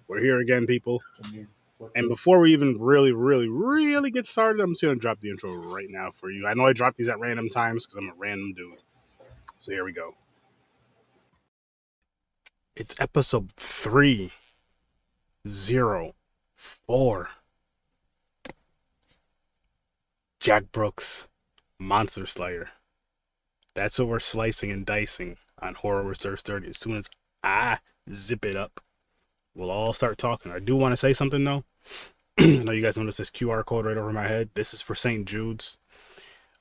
We're here again, people. And before we even really get started, I'm just going to drop the intro right now for you. I know I drop these at random times because I'm a random dude. So here we go. It's episode 304. Jack Brooks, Monster Slayer. That's what we're slicing and dicing on Horror with Sir Sturdy. As soon as I zip it up, we'll all start talking. I do want to say something, though. I know you guys noticed this QR code right over my head. This is for St. Jude's.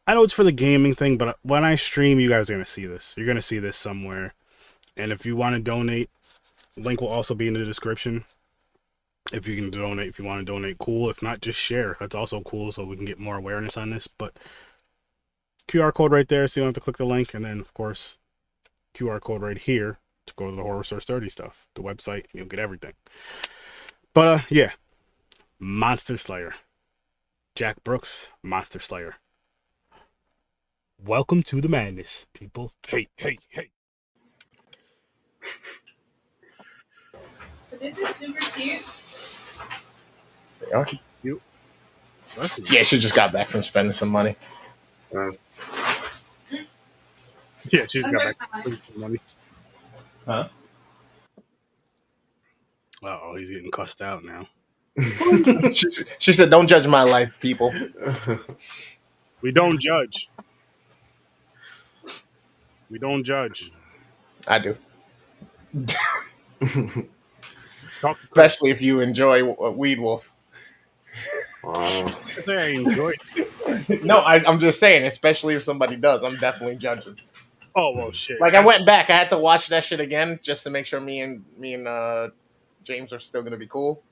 I know it's for the gaming thing, but when I stream, you guys are going to see this. You're going to see this somewhere. And if you want to donate, link will also be in the description. If you can donate, if you want to donate, cool. If not, just share. That's also cool, so we can get more awareness on this. But QR code right there, so you don't have to click the link. And then, of course, QR code right here to go to the Horror Source 30 stuff, the website. You'll get everything. But, yeah. Monster Slayer. Jack Brooks, Monster Slayer. Welcome to the madness, people. Hey. This is super cute. They are cute. Yeah, she just got back from spending some money. Yeah, she's got back from some money. Huh? Uh-oh, he's getting cussed out now. She said, "Don't judge my life, people." We don't judge. We don't judge. I do. Especially if you enjoy Weed Wolf. I say I enjoy it. No, I'm just saying, especially if somebody does, I'm definitely judging. Oh well, shit. Like I went back, I had to watch that shit again just to make sure me and James are still gonna be cool.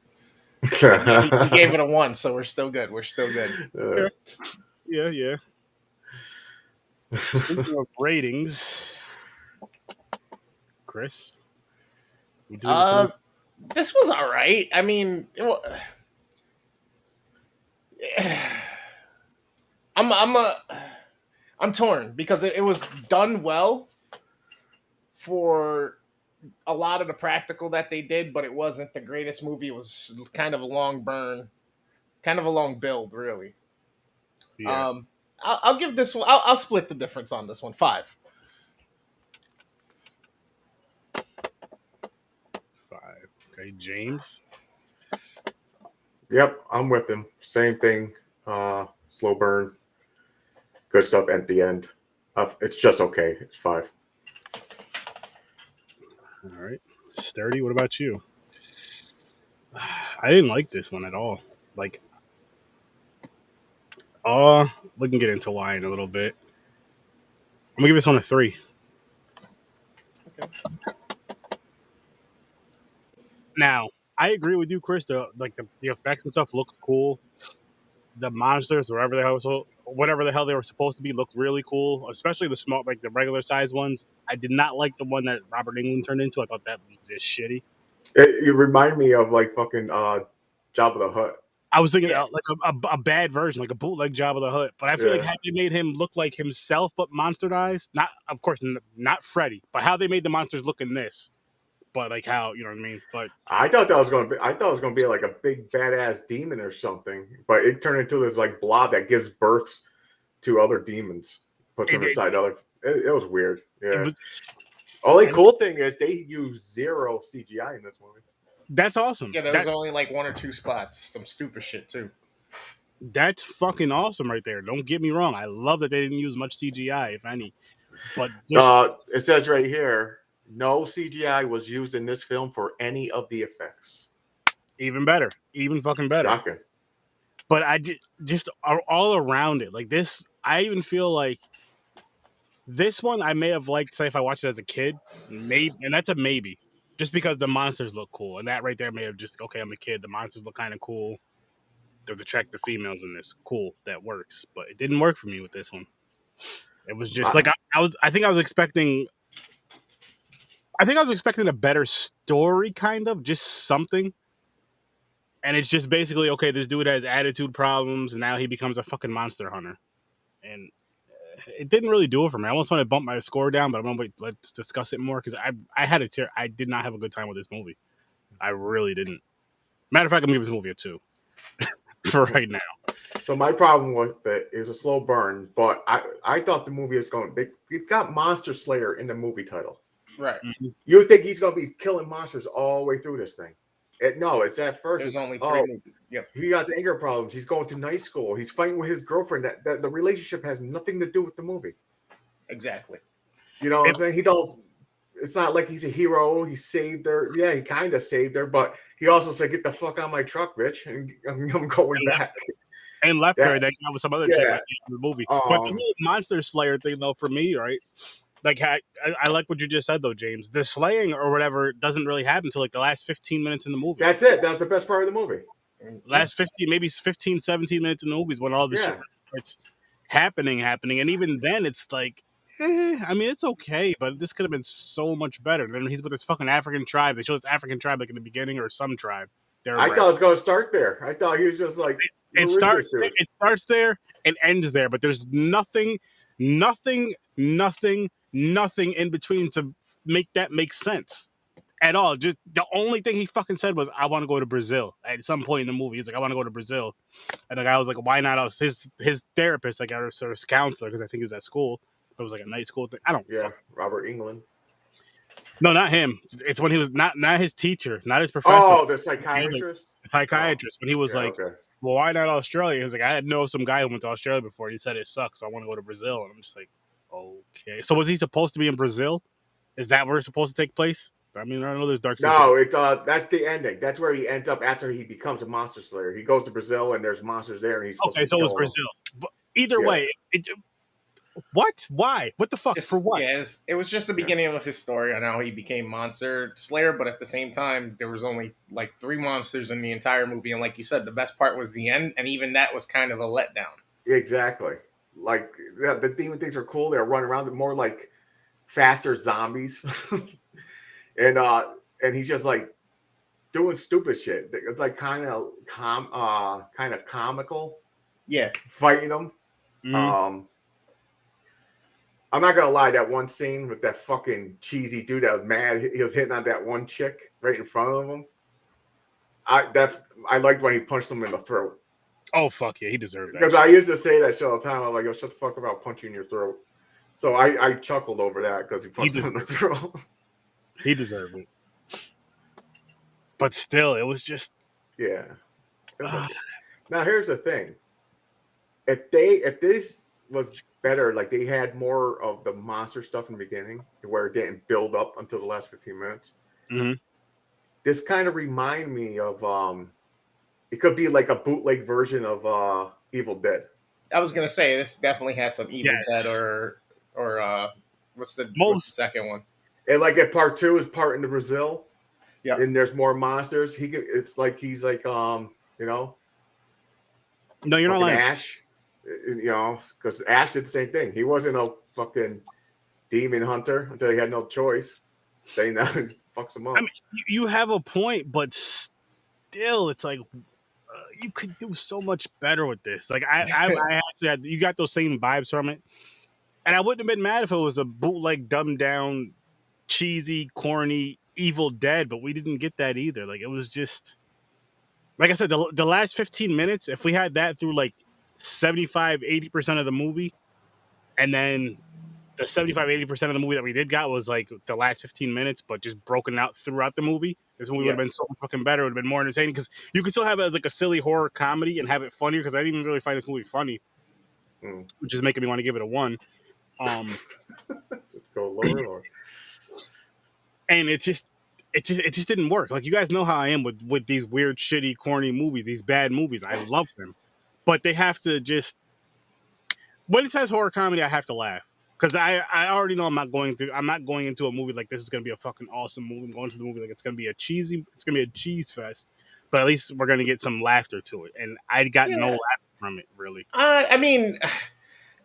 He gave it a 1, so we're still good. Yeah. Speaking of ratings, Chris, this was all right. I mean, I'm torn because it was done well for a lot of the practical that they did, but it wasn't the greatest movie. It was kind of a long burn, kind of a long build, really. Yeah. I'll give this one. I'll split the difference on this one. 5. 5. Okay, James. Yep, I'm with him. Same thing. Slow burn. Good stuff at the end. It's just okay. It's 5. All right. Sturdy, what about you? I didn't like this one at all. Like, we can get into why in a little bit. I'm gonna give this one a 3. Okay. Now, I agree with you, Chris. The effects and stuff looked cool. The monsters, whatever the hell they were supposed to be, looked really cool. Especially the small, like the regular size ones. I did not like the one that Robert Englund turned into. I thought that was just shitty. It reminded me of like fucking Jabba the Hutt. I was thinking like a bad version, like a bootleg Jabba the Hutt. But I feel like had they made him look like himself but monsterized, not of course not Freddy, but how they made the monsters look in this. But like how, you know what I mean? But I thought it was gonna be like a big badass demon or something, but it turned into this like blob that gives birth to other demons. Puts them inside other. It was weird. Yeah. Only cool thing is they used 0 CGI in this movie. That's awesome. Yeah, there was only like 1 or 2 spots. Some stupid shit too. That's fucking awesome right there. Don't get me wrong. I love that they didn't use much CGI, if any. But it says right here, no CGI was used in this film for any of the effects. Even better. Even fucking better. Shocking. But I just all around it. Like this, I even feel like this one I may have liked, say, if I watched it as a kid. Maybe, and that's a maybe. Just because the monsters look cool. And that right there may have just, okay, I'm a kid. The monsters look kind of cool. There's attractive females in this. Cool. That works. But it didn't work for me with this one. It was just like I think I was expecting a better story, kind of, just something. And it's just basically, okay, this dude has attitude problems, and now he becomes a fucking monster hunter. And it didn't really do it for me. I almost want to bump my score down, but I'm gonna wait. Let's discuss it more because I had a tear. I did not have a good time with this movie. I really didn't. Matter of fact, I'm gonna give this movie a 2 for right now. So my problem with it is a slow burn, but I thought the movie was going. It got Monster Slayer in the movie title. Right. You would think he's going to be killing monsters all the way through this thing. No, it's at first. There's only 3 movies. Yep. He got anger problems. He's going to night school. He's fighting with his girlfriend. That the relationship has nothing to do with the movie. Exactly. You know what I'm saying? He does. It's not like he's a hero. He saved her. Yeah, he kind of saved her, but he also said, "Get the fuck out of my truck, bitch," and I'm going back. And left her. That was some other chick in the movie. But the whole Monster Slayer thing, though, for me, right? Like, I like what you just said, though, James. The slaying or whatever doesn't really happen until like the last 15 minutes in the movie. That's it. That's the best part of the movie. Last 15, maybe 15, 17 minutes in the movie is when all this shit starts happening. And even then, it's like, I mean, it's okay, but this could have been so much better. Then he's with this fucking African tribe. They show this African tribe like in the beginning, or some tribe. I thought it was going to start there. I thought he was just like, it starts there and ends there, but there's nothing in between to make that make sense at all. Just the only thing he fucking said was, "I want to go to Brazil." At some point in the movie, he's like, "I want to go to Brazil," and the guy was like, "Why not us?" His therapist, like, or his counselor, because I think he was at school. It was like a night school thing. I don't. Yeah, Robert England. No, not him. It's when he was not his teacher, not his professor. Oh, the psychiatrist. The psychiatrist. When he was like, okay. "Well, why not Australia?" He was like, "I know some guy who went to Australia before. He said it sucks. So I want to go to Brazil." And I'm just like, okay. So was he supposed to be in Brazil? Is that where it's supposed to take place? I mean, I know there's dark. No, that's the ending. That's where he ends up after he becomes a monster slayer. He goes to Brazil and there's monsters there, and he's okay. So it was Brazil. But either way, what? Why? What the fuck? For what? Yeah, it was just the beginning of his story on how he became Monster Slayer, but at the same time, there was only like 3 monsters in the entire movie, and like you said, the best part was the end, and even that was kind of a letdown. Exactly. Like, the demon things are cool. They're running around. They're more like faster zombies, and he's just like doing stupid shit. It's like kind of comical. Yeah, fighting them. Mm-hmm. I'm not gonna lie, that one scene with that fucking cheesy dude that was mad, he was hitting on that one chick right in front of him. I liked when he punched him in the throat. Oh fuck yeah, he deserved that. Because I used to say that shit all the time. I'm like, yo, shut the fuck about punching in your throat. So I chuckled over that because he punched him in the throat. He deserved it. But still, it was just yeah. Now here's the thing. If this was better, like they had more of the monster stuff in the beginning, where it didn't build up until the last 15 minutes. Mm-hmm. This kind of remind me of it could be like a bootleg version of Evil Dead. I was gonna say this definitely has some Evil Dead or what's the second one? And like at part 2 is part in the Brazil. Yeah. And there's more monsters. It's like he's like you know. No, you're not lying. Ash. You know, because Ash did the same thing. He wasn't a fucking demon hunter until he had no choice. Saying that fucks him up. I mean, you have a point, but still, it's like you could do so much better with this. Like I actually had, you got those same vibes from it, and I wouldn't have been mad if it was a bootleg, dumbed down, cheesy, corny Evil Dead, but we didn't get that either. Like it was just, like I said, the last 15 minutes. If we had that through like 75-80% of the movie, and then the 75-80% of the movie that we did got was like the last 15 minutes, but just broken out throughout the movie, this movie would have been so fucking better. It would have been more entertaining, because you could still have it as like a silly horror comedy and have it funnier, because I didn't even really find this movie funny, which is making me want to give it a 1. Let's go lower. And it just didn't work. Like, you guys know how I am with these weird, shitty, corny movies, these bad movies. I love them. But they have to just, when it says horror comedy, I have to laugh, because I already know I'm not going into a movie like this is going to be a fucking awesome movie. I'm going to the movie like it's going to be a cheese fest, but at least we're going to get some laughter to it. And I got no laughter from it, really. I mean,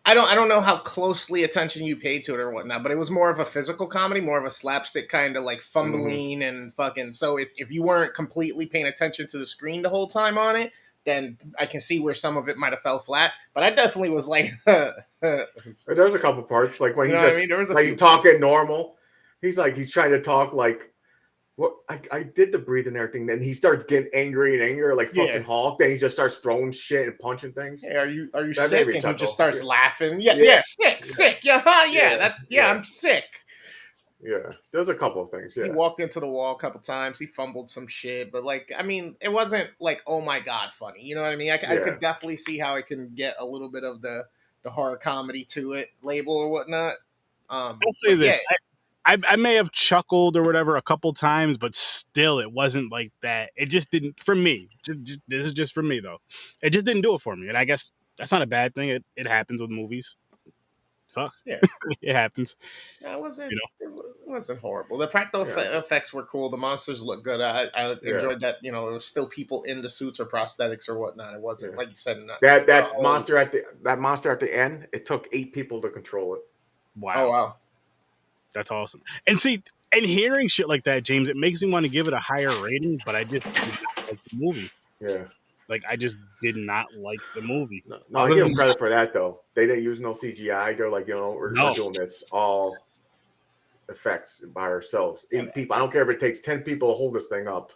I don't know how closely attention you paid to it or whatnot, but it was more of a physical comedy, more of a slapstick kind of like fumbling and fucking. So if you weren't completely paying attention to the screen the whole time on it, then I can see where some of it might have fell flat. But I definitely was like, there's a couple parts, like when he just there was like talking normal. He's trying to talk like Well, I did the breathing and everything. Then he starts getting angry and angrier, like fucking Hulk. Then he just starts throwing shit and punching things. Hey, are you That sick? made me And he chuckle. just starts laughing. Yeah, Yeah. sick. Yeah, I'm sick. Yeah, there's a couple of things. He Yeah, walked into the wall a couple times. He fumbled some shit, but like, I mean, it wasn't like, oh my god, funny. You know what I mean? I could definitely see how it can get a little bit of the horror comedy to it label or whatnot. I'll say this: I may have chuckled or whatever a couple times, but still, it wasn't like that. It just didn't for me. This is just for me though. It just didn't do it for me, and I guess that's not a bad thing. It happens with movies. Fuck. Yeah, it happens. Yeah, it wasn't. You know? It wasn't horrible. The practical effects were cool. The monsters looked good. I enjoyed that. You know, there was still people in the suits or prosthetics or whatnot. It wasn't like you said. That monster at the end. It took 8 people to control it. Wow. Oh wow. That's awesome. And see, and hearing shit like that, James, it makes me want to give it a higher rating, but I just did not like the movie. Yeah. Like, I just did not like the movie. No, I give them credit for that, though. They didn't use no CGI. They're like, we're doing this all effects by ourselves. 8 people. I don't care if it takes 10 people to hold this thing up.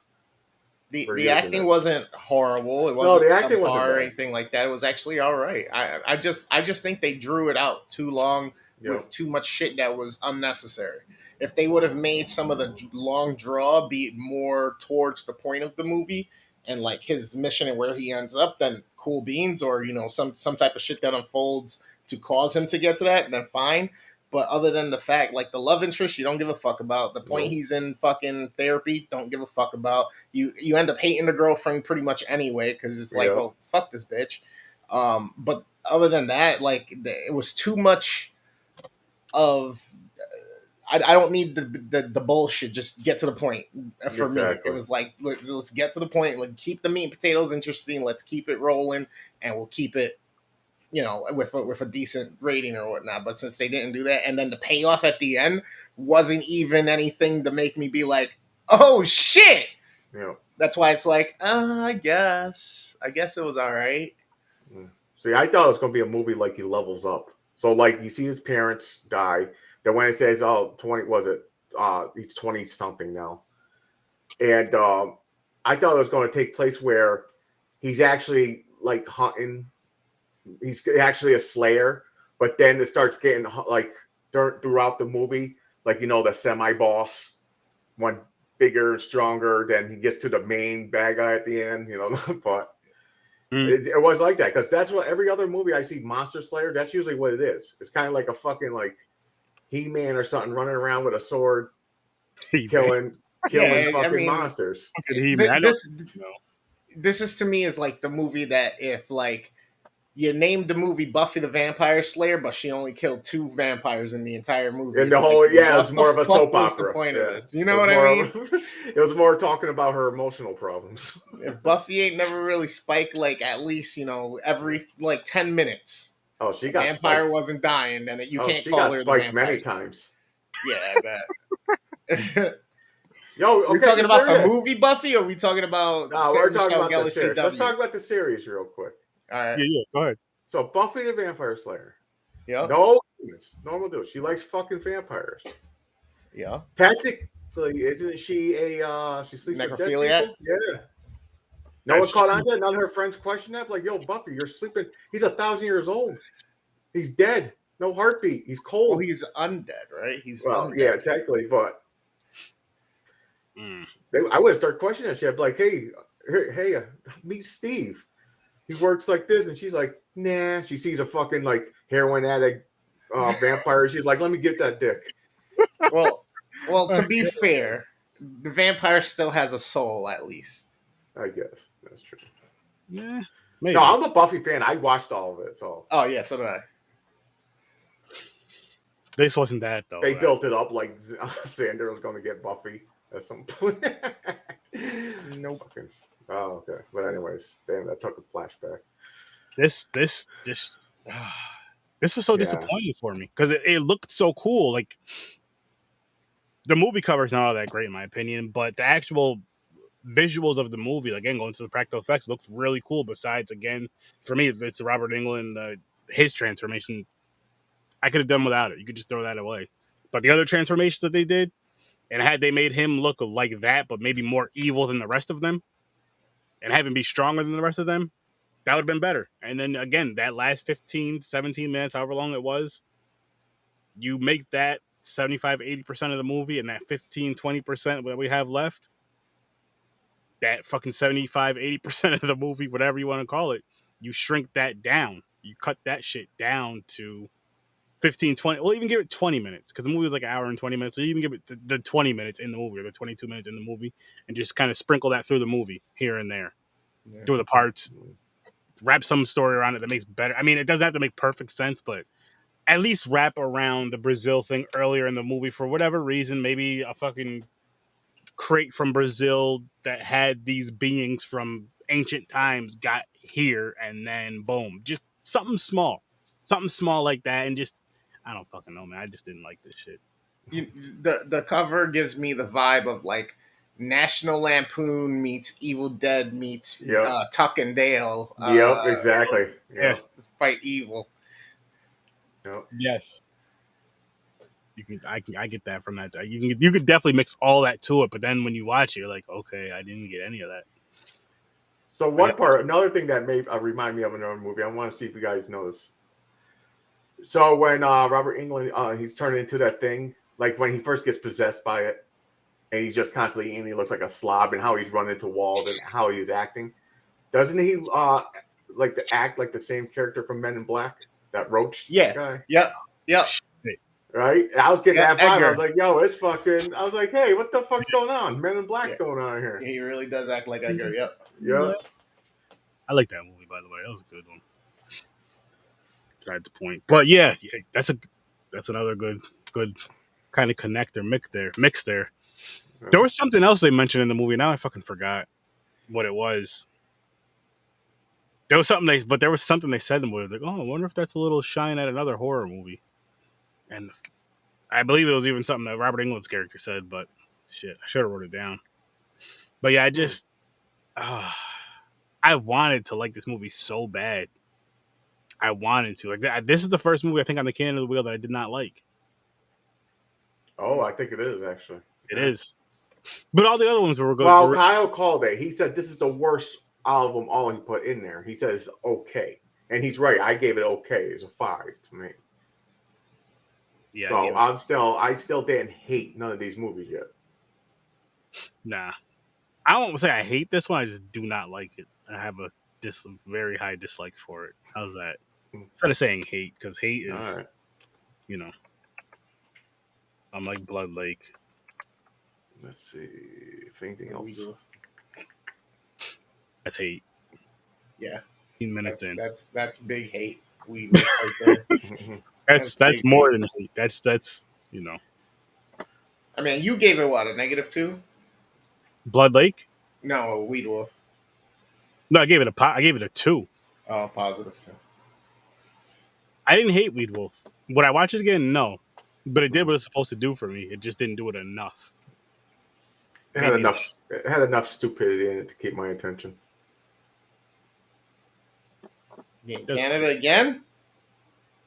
The acting wasn't horrible. It wasn't the acting wasn't or anything like that. It was actually all right. I just think they drew it out too long with too much shit that was unnecessary. If they would have made some of the long draw be more towards the point of the movie and like his mission and where he ends up, then cool beans, or some type of shit that unfolds to cause him to get to that, then fine. But other than the fact, like the love interest, you don't give a fuck about. The point he's in fucking therapy, don't give a fuck about. You end up hating the girlfriend pretty much anyway because it's like, well, fuck this bitch. But other than that, like it was too much of. I don't need the bullshit. Just get to the point. For me, it was like let's get to the point. Like keep the meat and potatoes interesting. Let's keep it rolling, and we'll keep it. With a decent rating or whatnot. But since they didn't do that, and then the payoff at the end wasn't even anything to make me be like, oh shit. Yeah. That's why it's like, I guess it was all right. See, I thought it was going to be a movie like he levels up. So like you see his parents die. Then when it says, 20, was it? He's 20 something now. And I thought it was going to take place where he's actually like hunting. He's actually a slayer, but then it starts getting like throughout the movie, like the semi-boss, one bigger, stronger. Then he gets to the main bad guy at the end, But it was like that because that's what every other movie I see, Monster Slayer. That's usually what it is. It's kind of like a fucking like He-Man or something running around with a sword, killing fucking monsters. This is to me is like the movie that if like. You named the movie Buffy the Vampire Slayer, but she only killed 2 vampires in the entire movie. And the whole, it was more of a soap opera. What's the point of this? You know what I mean? It was more talking about her emotional problems. If Buffy ain't never really spiked, like at least every like 10 minutes. Oh, she got vampire spiked. Wasn't dying, then you can't call her the vampire. Many times. Yeah, I bet. Yo, we're talking about the movie Buffy, or are we talking about? No, we're talking about the series. Let's talk about the series real quick. All right. Yeah, go ahead. So Buffy the Vampire Slayer. Yeah. No normal dude. She likes fucking vampires. Yeah. Technically, isn't she she sleeps with dead people? Necrophiliac? Yeah. No one caught on to it. None of her friends questioned that. Like, yo, Buffy, you're sleeping. He's 1,000 years old. He's dead. No heartbeat. He's cold. Well, he's undead, right? Undead. Yeah, technically, but I would have started questioning that shit. Like, hey, meet Steve. He works like this, and she's like, nah. She sees a fucking like heroin addict vampire. She's like, let me get that dick. Well, to be fair, the vampire still has a soul, at least. I guess that's true. Yeah, maybe. No, I'm a Buffy fan. I watched all of it. So. Oh yeah, so did I. This wasn't that though. They built it up like Xander was going to get Buffy at some point. Nope. Oh, okay. But anyways, damn, that took a flashback. This was so disappointing for me because it looked so cool. Like the movie cover is not all that great in my opinion, but the actual visuals of the movie, again, going to the practical effects, looks really cool. Besides, again, for me, it's Robert Englund, his transformation. I could have done without it. You could just throw that away. But the other transformations that they did, And had they made him look like that, but maybe more evil than the rest of them, and have him be stronger than the rest of them, that would have been better. And then again, that last 15, 17 minutes, however long it was, you make that 75-80% of the movie, and that 15-20% that we have left, that fucking 75-80% of the movie, whatever you want to call it, you shrink that down. You cut that shit down to 15-20. Well, even give it 20 minutes, because the movie was like an hour and 20 minutes. So you even give it the 20 minutes in the movie, or the 22 minutes in the movie, and just kind of sprinkle that through the movie here and there, through the parts, wrap some story around it that makes better. I mean, it doesn't have to make perfect sense, but at least wrap around the Brazil thing earlier in the movie for whatever reason. Maybe a fucking crate from Brazil that had these beings from ancient times got here, and then boom, just something small like that. And just, I don't fucking know, man. I just didn't like this shit. The cover gives me the vibe of like National Lampoon meets Evil Dead meets Tuck and Dale. Exactly. Yeah, fight evil. Yep. Yes. I get that from that. You could definitely mix all that to it, but then when you watch it, you're like, okay, I didn't get any of that. So another thing that may remind me of another movie. I want to see if you guys know this. So when Robert Englund, he's turned into that thing, like when he first gets possessed by it, and he's just constantly eating, he looks like a slob, and how he's running into walls and how he's acting. Doesn't he like to act like the same character from Men in Black? That roach guy? Yep. Right? I was getting that vibe. Edgar. I was like, yo, it's fucking... I was like, hey, what the fuck's going on? Men in Black going on here. He really does act like Edgar, Yeah. I like that movie, by the way. That was a good one. Besides the point. But yeah, that's another good kind of connector mix there. There was something else they mentioned in the movie. Now I fucking forgot what it was. There was something they said in the movie. I was like, oh, I wonder if that's a little shine at another horror movie. And I believe it was even something that Robert Englund's character said, but shit, I should have wrote it down. But yeah, I wanted to like this movie so bad. I wanted to. Like, this is the first movie I think on the Cannon of the Wheel that I did not like. Oh, I think it is, actually. It is. But all the other ones were good. Well, Kyle called it. He said this is the worst out of them all he put in there. He says okay. And he's right. I gave it okay. It's a 5 to me. Yeah. So I still didn't hate none of these movies yet. Nah. I won't say I hate this one. I just do not like it. I have a very high dislike for it. How's that? Instead of saying hate, because hate is, I'm like Blood Lake. Let's see if anything else. That's hate. Yeah. 15 minutes in. in. That's big hate. Weed right there. That's more than hate. That's I mean, you gave it what, a -2? Blood Lake? No, Weed Wolf. No, I gave it a 2. Oh, positive. So. I didn't hate Weed Wolf. Would I watch it again? No. But it did what it was supposed to do for me. It just didn't do it enough. It had enough stupidity in it to keep my attention. Canada again?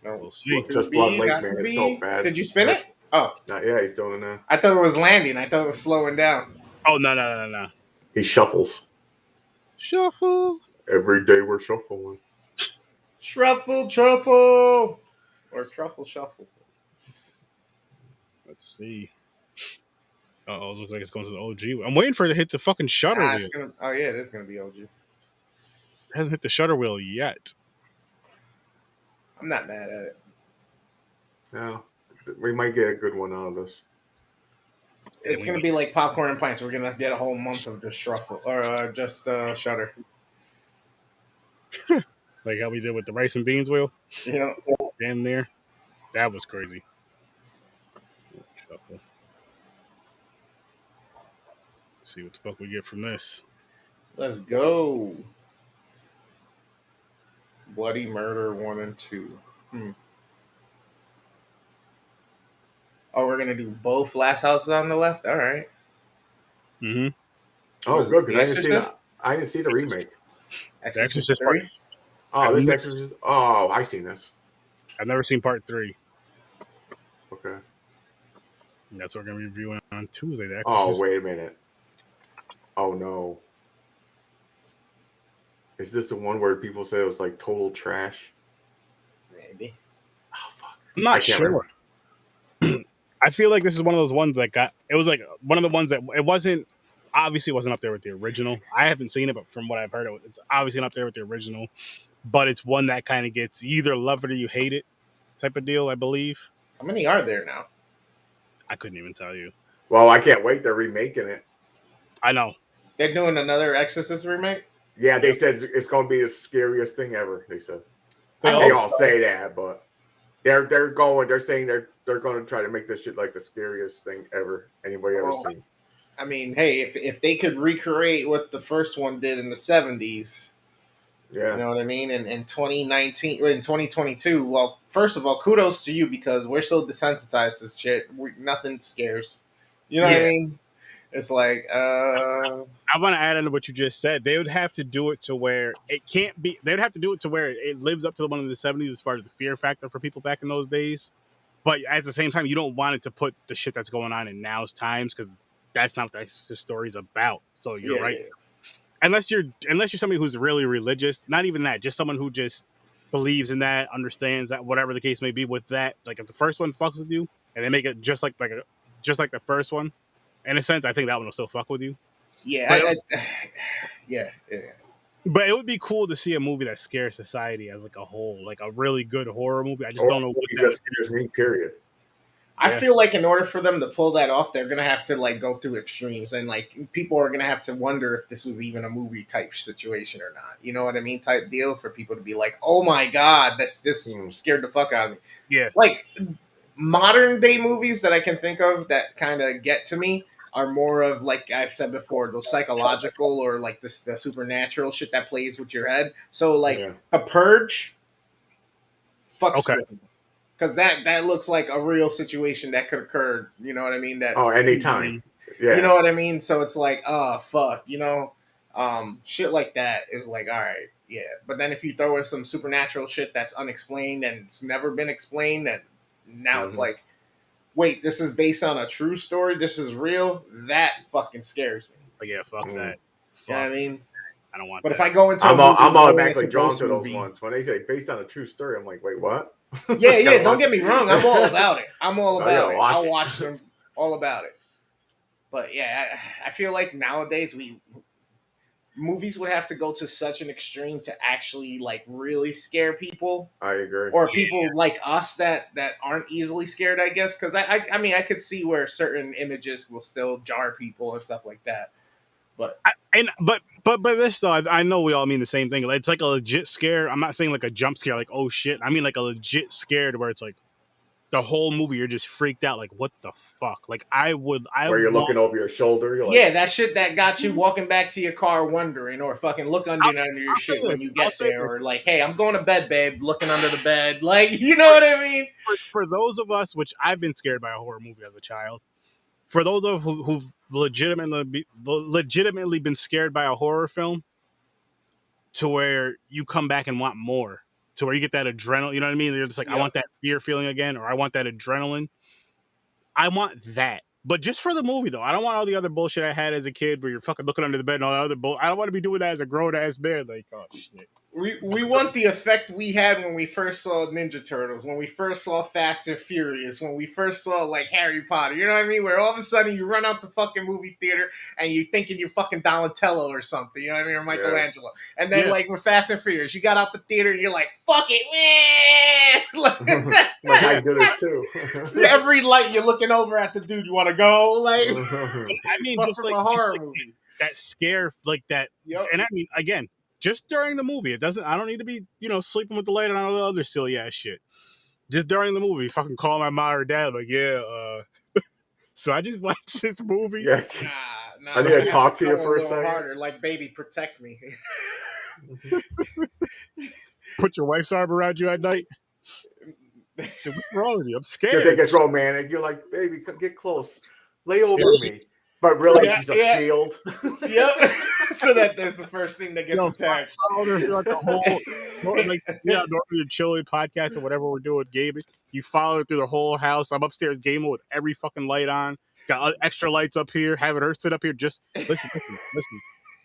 No, we'll see. Just Blood Lake, man. It's so bad. Did you spin it? Oh. Yeah, he's doing it now. I thought it was landing. I thought it was slowing down. Oh, no. He shuffles. Shuffle. Every day we're shuffling. Truffle. Or truffle shuffle. Let's see. Uh-oh, it looks like it's going to the OG. I'm waiting for it to hit the fucking shutter wheel. It is going to be OG. It hasn't hit the shutter wheel yet. I'm not mad at it. No. We might get a good one out of this. It's going to be like Popcorn and Pints. We're going to get a whole month of just Shuffle or just Shutter. Like how we did with the rice and beans wheel? Yeah. Damn near. That was crazy. Shuffle. Let's see what the fuck we get from this. Let's go. Bloody Murder 1 and 2. Oh, we're gonna do both Last Houses on the Left. All right. Mm-hmm. Oh, good. Because I didn't see the remake. Exorcist 3. Oh, this Exorcist. Oh, I've seen this. I've never seen part 3. Okay. That's what we're gonna be reviewing on Tuesday. The Oh, Exorcist. wait a minute. Oh no. Is this the one where people say it was like total trash? Maybe. Oh fuck. I'm not I can't sure. remember. I feel like this is one of those ones that got. It was like one of the ones that it wasn't. Obviously, wasn't up there with the original. I haven't seen it, but from what I've heard, it's obviously not up there with the original. But it's one that kind of gets you either love it or you hate it, type of deal. I believe. How many are there now? I couldn't even tell you. Well, I can't wait. They're remaking it. I know. They're doing another Exorcist remake? Yeah, they said it's going to be the scariest thing ever. They said. I They hope all so. say that, but they're saying they're going to try to make this shit like the scariest thing ever anybody ever seen. I mean, hey, if they could recreate what the first one did in the 70s, Yeah. you know what I mean, in 2019, in 2022, well, first of all, kudos to you because we're so desensitized to shit. Nothing scares. You know what I mean? It's like, I want to add into what you just said. They would have to do it to where it can't be. They'd have to do it to where it lives up to the one in the 70s as far as the fear factor for people back in those days. But at the same time, you don't want it to put the shit that's going on in now's times because that's not what the story's about. So you're right. Yeah. Unless you're somebody who's really religious, not even that, just someone who just believes in that, understands that, whatever the case may be with that. Like if the first one fucks with you and they make it just like the first one, in a sense, I think that one will still fuck with you. Yeah, yeah. But it would be cool to see a movie that scares society as like a whole, like a really good horror movie. I just don't know what that just scares me. Period. I feel like in order for them to pull that off, they're gonna have to like go through extremes, and like people are gonna have to wonder if this was even a movie type situation or not. You know what I mean? Type deal for people to be like, "Oh my god, this scared the fuck out of me." Yeah, like modern day movies that I can think of that kind of get to me are more of like I've said before, those psychological or like the supernatural shit that plays with your head. So like A Purge, fucks with me. Because that looks like a real situation that could occur. You know what I mean? That anytime. You know what I mean? So it's like, oh fuck, you know, shit like that is like, all right, yeah. But then if you throw in some supernatural shit that's unexplained and it's never been explained, and now it's like, wait, this is based on a true story. This is real. That fucking scares me. But yeah, fuck that. Fuck. You know what I mean? I don't want. But that. if I go into, I'm automatically drawn to those ones. When they say based on a true story, I'm like, wait, what? Yeah. Don't get me wrong. I'm all about it. I'll watch them all about it. But yeah, I feel like nowadays movies would have to go to such an extreme to actually like really scare people. I agree. Or people like us that aren't easily scared, I guess. Because I mean, I could see where certain images will still jar people and stuff like that. But this though, I know we all mean the same thing. It's like a legit scare. I'm not saying like a jump scare, like oh shit. I mean like a legit scared where it's like the whole movie you're just freaked out, like what the fuck. Like where you're looking over your shoulder. You're like, that shit that got you walking back to your car wondering, or fucking look under your shit when you get there, or like, hey, I'm going to bed, babe. Looking under the bed, like you know what I mean. For those of us, which I've been scared by a horror movie as a child. For those of who've legitimately been scared by a horror film, to where you come back and want more, to where you get that adrenaline, you know what I mean? You're just like, I want that fear feeling again, or I want that adrenaline. I want that. But just for the movie, though. I don't want all the other bullshit I had as a kid where you're fucking looking under the bed and all the other bullshit. I don't want to be doing that as a grown-ass man. Like, oh, shit. We want the effect we had when we first saw Ninja Turtles, when we first saw Fast and Furious, when we first saw like Harry Potter, you know what I mean? Where all of a sudden you run out the fucking movie theater and you thinking you're fucking Donatello or something, you know what I mean? Or Michelangelo. And then like with Fast and Furious, you got out the theater and you're like, fuck it, man! Like I do this too. Every light you're looking over at the dude, you want to go? Like, I mean, just like a horror movie. That scare, like that. Yep. And I mean, again, just during the movie. It doesn't. I don't need to be, sleeping with the light on all the other silly ass shit. Just during the movie, fucking call my mom or dad. Like, so I just watched this movie. Yeah. Nah. I need to talk to you for a second. Harder, like, baby, protect me. Put your wife's arm around you at night. What's wrong with you? I'm scared. You think it's romantic. You're like, baby, come get close. Lay over me. But really, Yeah, she's a yeah. shield. Yep. So that there's the first thing that gets attacked. Follow her throughout the whole, like, normally you're chilling podcast or whatever we're doing gaming. You follow her through the whole house. I'm upstairs gaming with every fucking light on. Got extra lights up here. Having her sit up here. Just listen.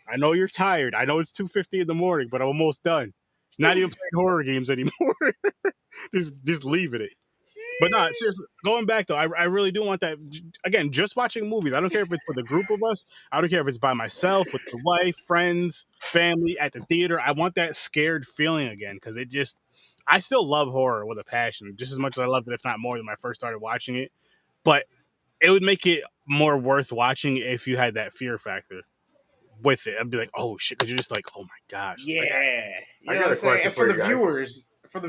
I know you're tired. I know it's 2:50 in the morning, but I'm almost done. Not even playing horror games anymore. just leaving it. But no, seriously, going back though, I really do want that. Again, just watching movies. I don't care if it's with a group of us. I don't care if it's by myself, with the wife, friends, family, at the theater. I want that scared feeling again because I still love horror with a passion, just as much as I loved it, if not more, than when I first started watching it. But it would make it more worth watching if you had that fear factor with it. I'd be like, oh shit, because you're just like, oh my gosh. Yeah. You I know got what I'm a saying? question And for for the you guys.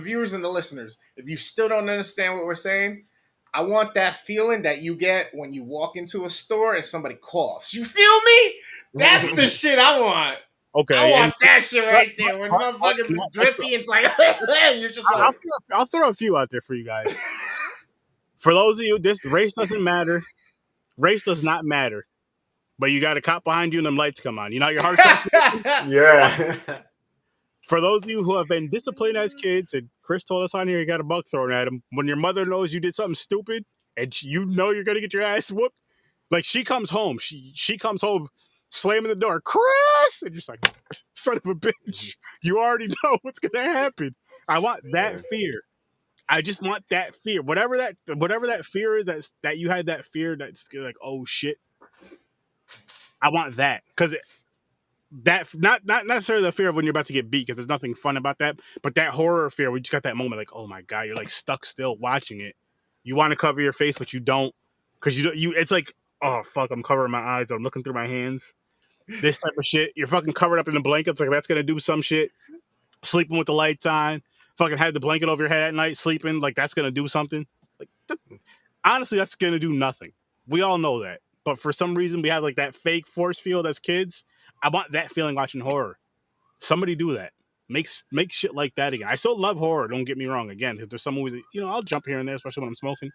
viewers and the listeners, if you still don't understand what we're saying, I want that feeling that you get when you walk into a store and somebody coughs. You feel me? That's the shit I want. Okay, I want that shit right there. When motherfuckers is drippy, it's like you're just like I'll throw a few out there for you guys. For those of you, this race doesn't matter. Race does not matter. But you got a cop behind you and them lights come on. You know your heart starts. Yeah. For those of you who have been disciplined as kids, and Chris told us on here, you got a bug thrown at him. When your mother knows you did something stupid and you know you're gonna get your ass whooped, like she comes home, she comes home slamming the door, Chris, and you're just like, son of a bitch, you already know what's gonna happen. I want that fear. I just want that fear. Whatever that fear is, that you had that fear that's like, oh shit. I want that because that not necessarily the fear of when you're about to get beat because there's nothing fun about that, but that horror fear. We just got that moment like, oh my god, you're like stuck still watching it. You want to cover your face, but you don't because you don't. It's like, oh fuck, I'm covering my eyes. I'm looking through my hands. This type of shit. You're fucking covered up in the blankets. Like that's gonna do some shit. Sleeping with the lights on. Fucking have the blanket over your head at night, sleeping. Like that's gonna do something. Like honestly, that's gonna do nothing. We all know that. But for some reason, we have like that fake force field as kids. I want that feeling watching horror. Somebody do that. Make shit like that again. I still love horror. Don't get me wrong. Again, because there's some movies that, I'll jump here and there, especially when I'm smoking.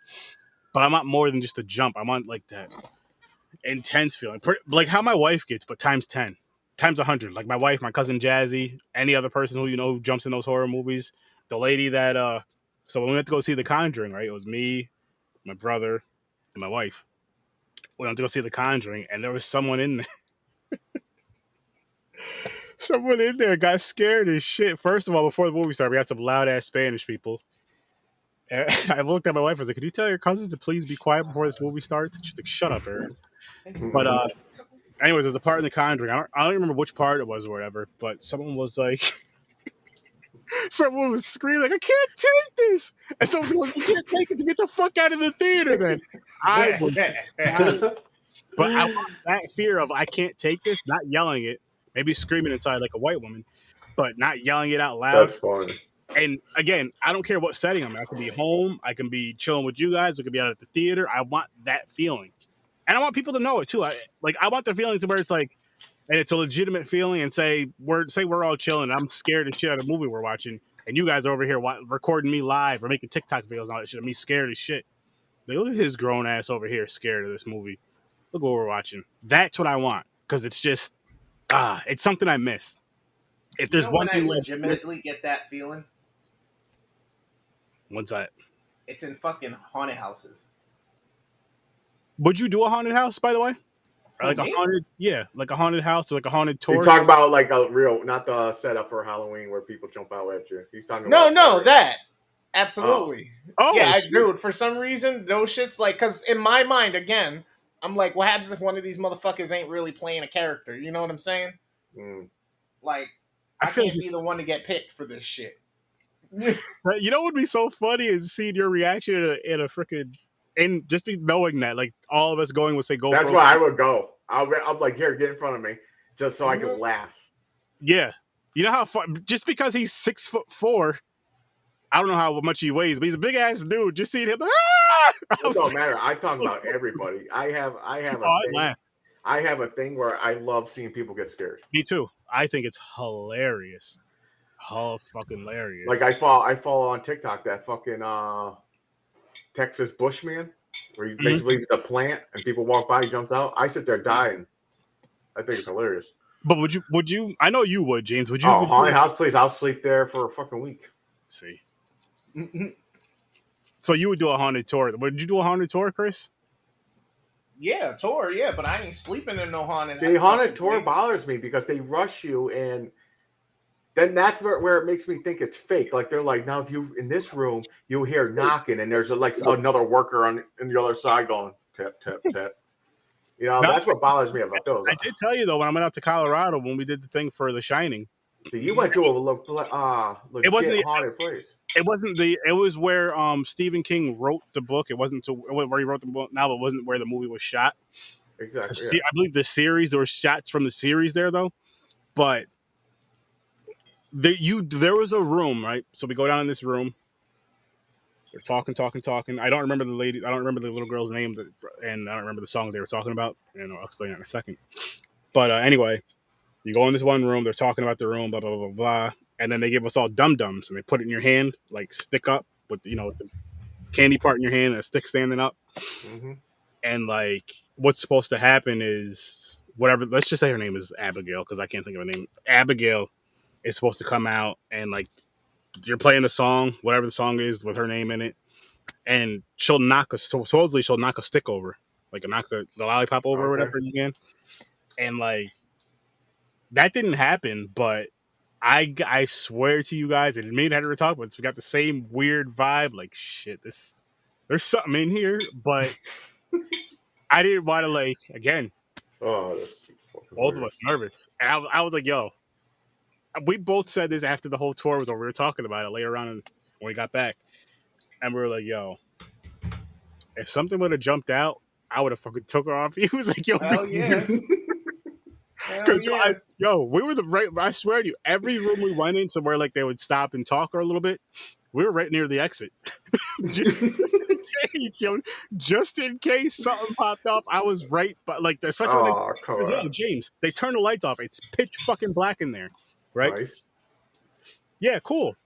But I want more than just a jump. I want like that intense feeling, like how my wife gets, but times 10, times 100. Like my wife, my cousin Jazzy, any other person who jumps in those horror movies. The lady that so when we went to go see The Conjuring, right? It was me, my brother, and my wife. We went to go see The Conjuring, and there was someone in there. Someone in there got scared as shit. First of all, before the movie started, we had some loud ass Spanish people. And I looked at my wife. I was like, "Could you tell your cousins to please be quiet before this movie starts?" She's like, "Shut up, Aaron." But anyways, there's a part in The Conjuring. I don't remember which part it was or whatever. But someone was like, someone was screaming like, "I can't take this!" And someone was like, "You can't take it to get the fuck out of the theater." Then I was, but I want that fear of I can't take this, not yelling it. Maybe screaming inside like a white woman, but not yelling it out loud. That's funny. And again, I don't care what setting I'm in. I can be home. I can be chilling with you guys. I could be out at the theater. I want that feeling. And I want people to know it too. I want the feeling to where it's like, and it's a legitimate feeling and say we're all chilling. And I'm scared as shit at a movie we're watching. And you guys are over here recording me live or making TikTok videos and all that shit. Me scared as shit. Like, look at his grown ass over here scared of this movie. Look what we're watching. That's what I want. Because it's just, it's something I miss. If there's one when I thing legitimately get that feeling, what's that? it's in fucking haunted houses. Would you do a haunted house, by the way? Or like Me? like a haunted house or like a haunted tour? You talk about like a real, not the setup for Halloween where people jump out at you. He's talking No, about that. Absolutely. Oh, yeah, dude, for some reason, those shits, like, because in my mind, again, I'm like, what happens if one of these motherfuckers ain't really playing a character? You know what I'm saying? Like, I can't be the one to get picked for this shit. You know what would be so funny is seeing your reaction in a freaking, and just be knowing that, like, all of us going would say, go. That's why I would go. I'm like, here, get in front of me, just so I can laugh. Yeah. You know how far, just because he's 6'4", I don't know how much he weighs, but he's a big ass dude. Just seeing him, It don't matter. I talk about everybody. I have a thing where I love seeing people get scared. Me too. I think it's hilarious. Fucking hilarious. Like I follow on TikTok that fucking Texas Bushman. where you basically it's a plant and people walk by, he jumps out. I sit there dying. I think it's hilarious. But would you? I know you would, James. Would you? Oh, haunted house, please! I'll sleep there for a fucking week. Let's see. So you would do a haunted tour? Would you do a haunted tour, Chris? Yeah, tour. Yeah, but I ain't sleeping in no haunted. The haunted tour bothers me because they rush you, and then that's where it makes me think it's fake. Like they're like, now if you in this room, you'll hear knocking, and there's like another worker on the other side going tap tap tap. You know, that's what bothers me about those. I did tell you though when I went out to Colorado when we did the thing for The Shining. See, you went to a legit it wasn't haunted place. It wasn't the. It was where Stephen King wrote the book. It wasn't where he wrote the book. Now it wasn't where the movie was shot. Exactly. Yeah. I believe the series. There were shots from the series there though, but there was a room, right? So we go down in this room. They're talking. I don't remember the lady. I don't remember the little girl's name, and I don't remember the song they were talking about. And I'll explain that in a second. But anyway, you go in this one room. They're talking about the room, blah blah blah blah, and then they give us all dum-dums, and they put it in your hand, like stick up with the candy part in your hand, and a stick standing up. Mm-hmm. And like, what's supposed to happen is whatever. Let's just say her name is Abigail because I can't think of her name. Abigail is supposed to come out and like. You're playing the song, whatever the song is, with her name in it, and she'll knock us. So supposedly, she'll knock a stick over, like the lollipop over, or whatever you can. And like that didn't happen, but I swear to you guys, and me and Henry were talking about this. We got the same weird vibe. Like shit, there's something in here, but I didn't want to like again. Oh, that's both of us nervous, and I was like, yo. We both said this after the whole tour was over. We were talking about it later on when we got back. And we were like, yo, if something would have jumped out, I would have fucking took her off. He was like, yo. Hell yeah. We were I swear to you, every room we went into where like they would stop and talk a little bit, we were right near the exit. Just in case something popped up, I was right. But like, especially when James, they turn the lights off. It's pitch fucking black in there. Right? Nice. Yeah, cool.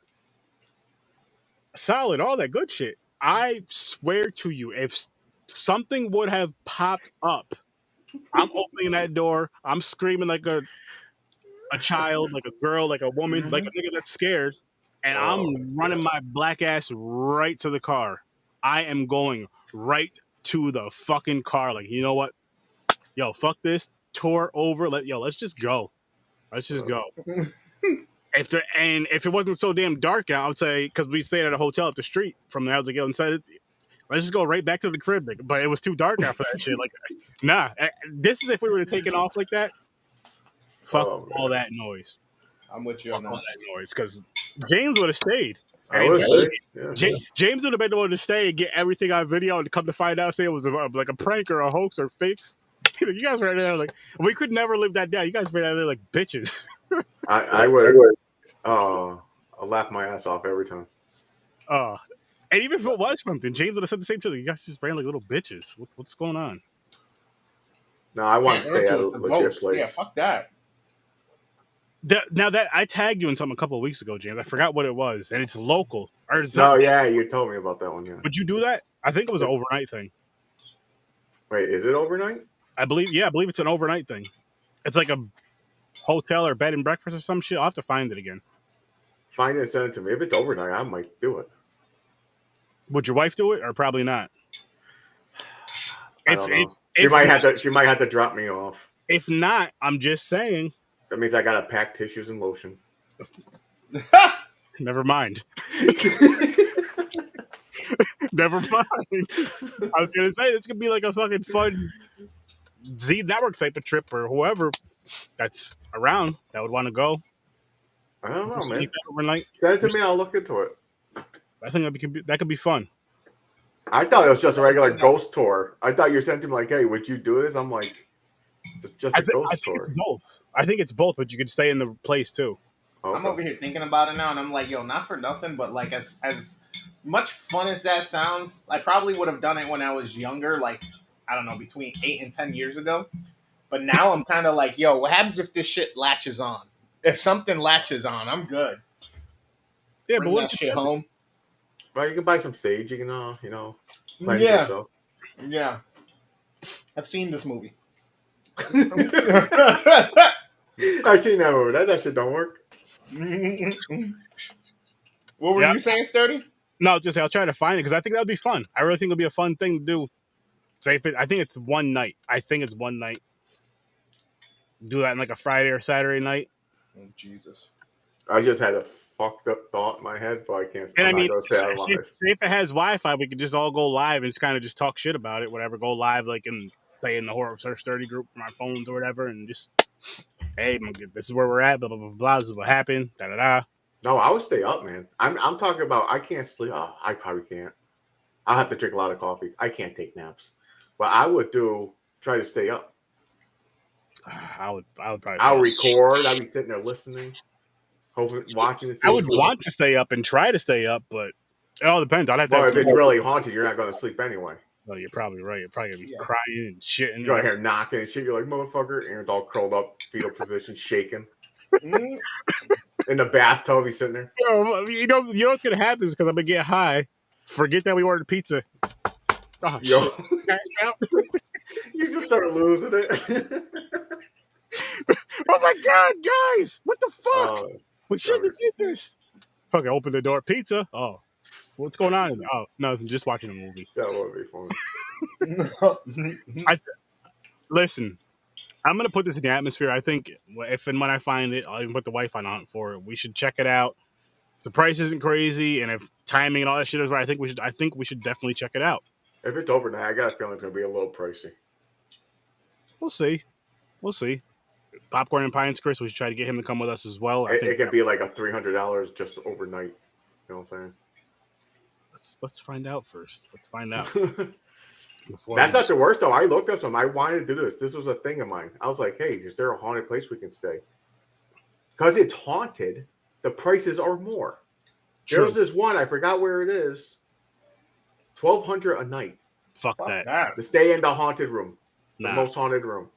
Solid, all that good shit. I swear to you, if something would have popped up, I'm opening that door. I'm screaming like a child, like a girl, like a woman, like a nigga that's scared. And I'm running my black ass right to the car. I am going right to the fucking car. Like, you know what? Yo, fuck this. Tour over. Let's just go. Let's just go. If it wasn't so damn dark out, I would say because we stayed at a hotel up the street from the house again and said, let's just go right back to the crib. But it was too dark out for that shit. Like, nah. This is if we were to take it off like that. Fuck all that noise. I'm with you on that. All that noise because James would have stayed. James would have been the one to stay and get everything on video and come to find out, say it was like a prank or a hoax or fakes. You guys were there like we could never live that down. You guys were there like bitches. I would. I'll laugh my ass off every time. And even if it was something, James would have said the same thing. You guys just ran like little bitches. What's going on? No, I want to stay at a legit place. Yeah, fuck that. Now that I tagged you in something a couple of weeks ago, James, I forgot what it was, and it's local. Yeah, you told me about that one. Yeah. Would you do that? I think it was an overnight thing. Wait, is it overnight? I believe it's an overnight thing. It's like a hotel or bed and breakfast or some shit. I'll have to find it again. Find it and send it to me. If it's overnight, I might do it. Would your wife do it or probably not? I don't know. She might have to drop me off. If not, I'm just saying. That means I gotta pack tissues and lotion. Never mind. Never mind. I was gonna say this could be like a fucking fun Z Network type of trip or whoever that's around that would want to go. I don't know, man. Overnight. Send it to me. I'll look into it. I think that could be fun. I thought it was just a regular ghost tour. I thought you were sending me like, "Hey, would you do this?" I'm like, "It's just a ghost tour." It's both. I think it's both, but you could stay in the place too. Okay. I'm over here thinking about it now, and I'm like, "Yo, not for nothing, but like as much fun as that sounds, I probably would have done it when I was younger, like I don't know, between 8 and 10 years ago. But now I'm kind of like, yo, what happens if this shit latches on? If something latches on, I'm good. Yeah, Bring but that shit home. Well, you can buy some sage. You can, cleanse yourself. Yeah. I've seen this movie. I seen that movie. That shit don't work. What were you saying, Sturdy? No, just I'll try to find it because I think that would be fun. I really think it'll be a fun thing to do. Say if I think it's one night. I think it's one night. Do that in like a Friday or Saturday night. Oh, Jesus. I just had a fucked up thought in my head, but I can't. And I'm I mean, not gonna say it live. say if it has Wi-Fi, we could just all go live and just kind of just talk shit about it. Whatever, go live like in the Horror Search 30 group from our phones or whatever, and just hey, this is where we're at. Blah blah blah blah. This is what happened. Da da da. No, I would stay up, man. I'm talking about. I can't sleep. Oh, I probably can't. I'll have to drink a lot of coffee. I can't take naps, but I would try to stay up. I would probably. I'll record. I'll be sitting there listening, hoping, watching. I would want to stay up and try to stay up, but it all depends. I'd have to. Well, if it's really haunted, you're not going to sleep anyway. No, you're probably right. You're probably gonna be crying and shitting. You're gonna hear knocking and shit. You're like, motherfucker, and it's all curled up, fetal position, shaking. In the bathtub, he's sitting there. You know what's gonna happen is because I'm gonna get high, forget that we ordered pizza. Oh, yo, you just start losing it. Oh my god, guys! What the fuck? We shouldn't have did this. Fucking open the door, pizza. Oh, what's going on? Oh, nothing. Just watching a movie. That would be fun. Listen, I'm gonna put this in the atmosphere. I think if and when I find it, I'll even put the wife on hunt for it. We should check it out. If the price isn't crazy, and if timing and all that shit is right, I think we should definitely check it out. If it's overnight, I got a feeling it's gonna be a little pricey. We'll see. Popcorn and Pines, Chris. We should try to get him to come with us as well. It can be like a $300 just overnight. You know what I'm saying? Let's find out first. Let's find out. That's not the worst though. I looked up some. I wanted to do this. This was a thing of mine. I was like, hey, is there a haunted place we can stay? Because it's haunted, the prices are more. There was this one, I forgot where it is. $1,200 a night. Fuck that. To stay in the haunted room. The Nah. most haunted room.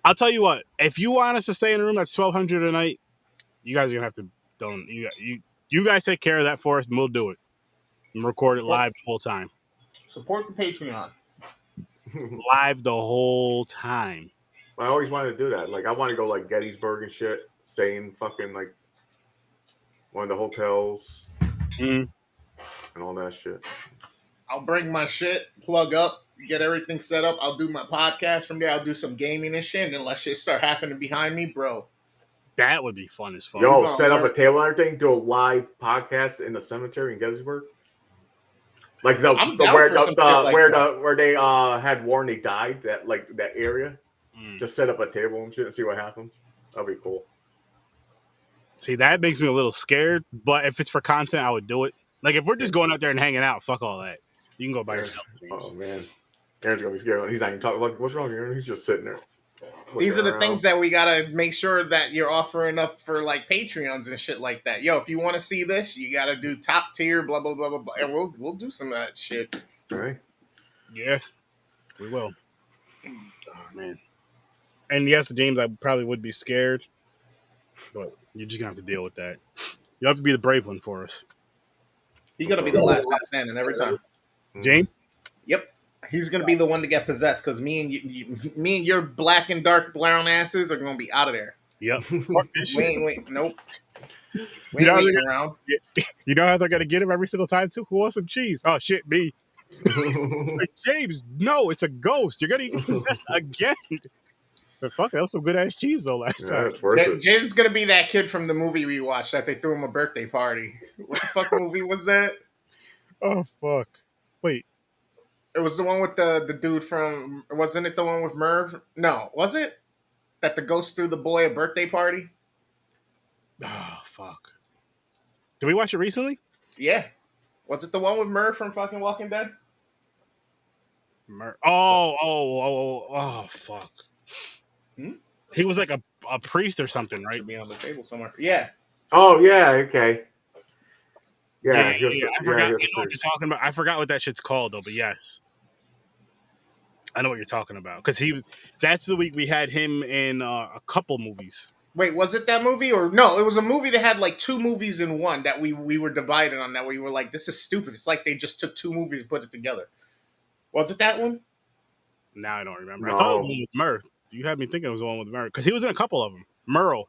I'll tell you what. If you want us to stay in a room that's $1,200 a night, you guys are gonna have to you guys take care of that for us, and we'll do it. And record it live the whole time. Support the Patreon. Live the whole time. I always wanted to do that. Like, I want to go like Gettysburg and shit. Stay in fucking like one of the hotels and all that shit. I'll bring my shit, plug up, get everything set up. I'll do my podcast from there. I'll do some gaming and shit, and then let shit start happening behind me, bro. That would be fun as fuck. Yo, set up a table and everything, do a live podcast in the cemetery in Gettysburg. Like where they had Warren, they died, that area. Just set up a table and shit and see what happens. That'd be cool. See, that makes me a little scared, but if it's for content, I would do it. Like, if we're just going out there and hanging out, fuck all that. You can go by yourself. Oh, man. Aaron's going to be scared. He's not even talking. Like, what's wrong, Aaron? He's just sitting there. These are the things that we got to make sure that you're offering up for, like, Patreons and shit like that. Yo, if you want to see this, you got to do top tier, blah, blah, blah, blah, blah. And we'll do some of that shit. All right. Yeah, we will. Oh, man. And yes, James, I probably would be scared, but you're just going to have to deal with that. You have to be the brave one for us. He's going to be the last man standing every time. James? Yep. He's going to be the one to get possessed because me and your black and dark brown asses are going to be out of there. Yep. Nope. We ain't waiting around. You know how they're going to get him every single time, too? Who wants some cheese? Oh, shit, me. Like, James, no, it's a ghost. You're going to get possessed again. But fuck, that was some good ass cheese though last time. Jim's gonna be that kid from the movie we watched that they threw him a birthday party. What the fuck movie was that? Oh fuck! Wait, it was the one with the dude from. Wasn't it the one with Merv? No, was it that the ghost threw the boy a birthday party? Oh fuck! Did we watch it recently? Yeah. Was it the one with Merv from fucking Walking Dead? Oh fuck! He was like a priest or something, right? Should be on the table somewhere. Yeah. Oh yeah. Okay. Yeah. I forgot. You know what you're talking about. I forgot what that shit's called though. But yes, I know what you're talking about because that's the week we had him in a couple movies. Wait, was it that movie or no? It was a movie that had like two movies in one that we were divided on. That we were like, this is stupid. It's like they just took two movies and put it together. Was it that one? Now I don't remember. I thought it was the one with Murr. You had me thinking it was the one with Murr because he was in a couple of them. Merle.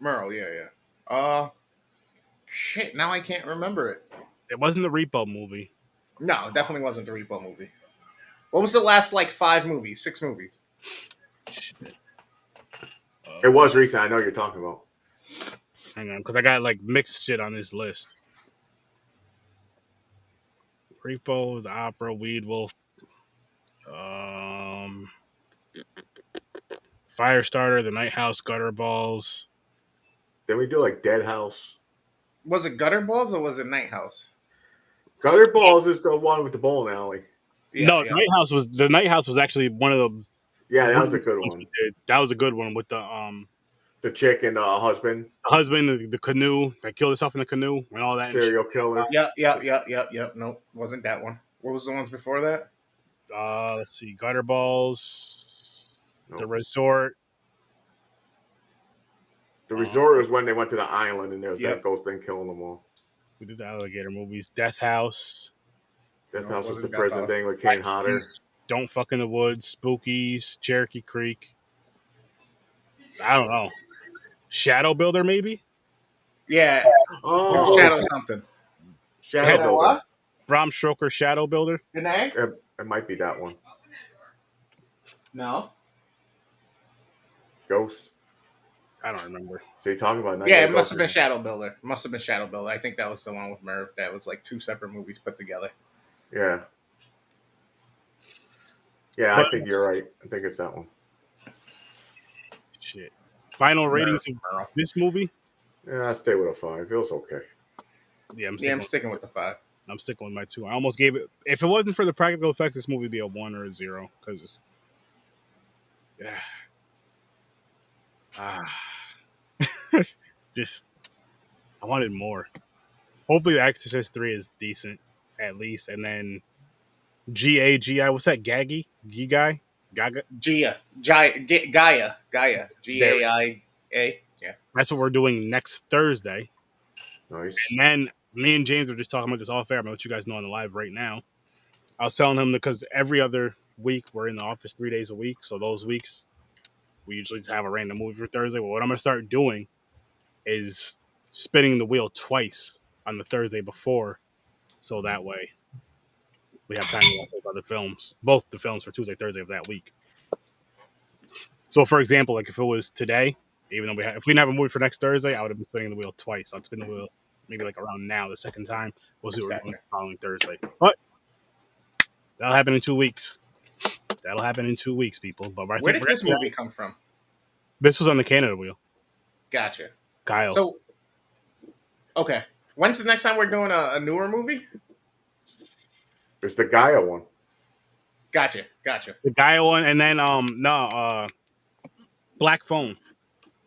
Yeah. Shit. Now I can't remember it. It wasn't the Repo movie. No, it definitely wasn't the Repo movie. What was the last like 6 movies? Shit. It was recent. I know what you're talking about. Hang on, because I got like mixed shit on this list. Repo's Opera, Weed Wolf, Firestarter, The Night House, Gutter Balls. Then we do like Dead House. Was it Gutter Balls or was it Night House? Gutter Balls is the one with the bowling alley. Yeah, no, yeah. The Night House was actually one of the. Yeah, that was a good one. That was a good one with the chick and the husband. The husband, the canoe that killed herself in the canoe and all that. Serial killer. Yep. Nope, wasn't that one. What was the ones before that? Let's see, Gutter Balls, nope. The Resort. The Resort was when they went to the island and there was that ghost thing killing them all. We did the alligator movies. Death House. Death House was the prison thing with Kane Hodder. Don't Fuck in the Woods. Spookies. Cherokee Creek. I don't know. Shadow Builder, maybe? Yeah. Oh. Shadow something. Shadow Builder. What? Bram Stoker, Shadow Builder. Good name? It might be that one. No. Ghost. I don't remember. So you're talking about... Yeah, it must have been Shadow Builder. I think that was the one with Merv. That was like 2 separate movies put together. Yeah. Yeah, I think you're right. I think it's that one. Shit. Final ratings of this movie? Yeah, I stay with a 5. It was okay. Yeah, I'm sticking with the 5. I'm sticking with my 2. I almost gave it. If it wasn't for the practical effects, this movie would be a 1 or a 0 because just I wanted more. Hopefully, The Exorcist 3 is decent at least, and then GAGI. What's that? Gaggy? Gigai? Gaga? Gaia. GAIA. Yeah. That's what we're doing next Thursday. Nice. And then me and James were just talking about this off air. I'm going to let you guys know on the live right now. I was telling him because every other week we're in the office 3 days a week. So those weeks we usually just have a random movie for Thursday. Well, what I'm going to start doing is spinning the wheel twice on the Thursday before. So that way we have time to watch other films. Both the films for Tuesday, Thursday of that week. So for example, like if it was today, even though if we didn't have a movie for next Thursday, I would have been spinning the wheel twice. I'd spin the wheel maybe like around now, the second time. We'll see what we're doing the following Thursday. But that'll happen in 2 weeks. That'll happen in 2 weeks, people. But where did this movie come from? This was on the Canada wheel. Gotcha. Kyle. So, okay. When's the next time we're doing a newer movie? It's the Gaia one. Gotcha. The Gaia one, and then Black Phone.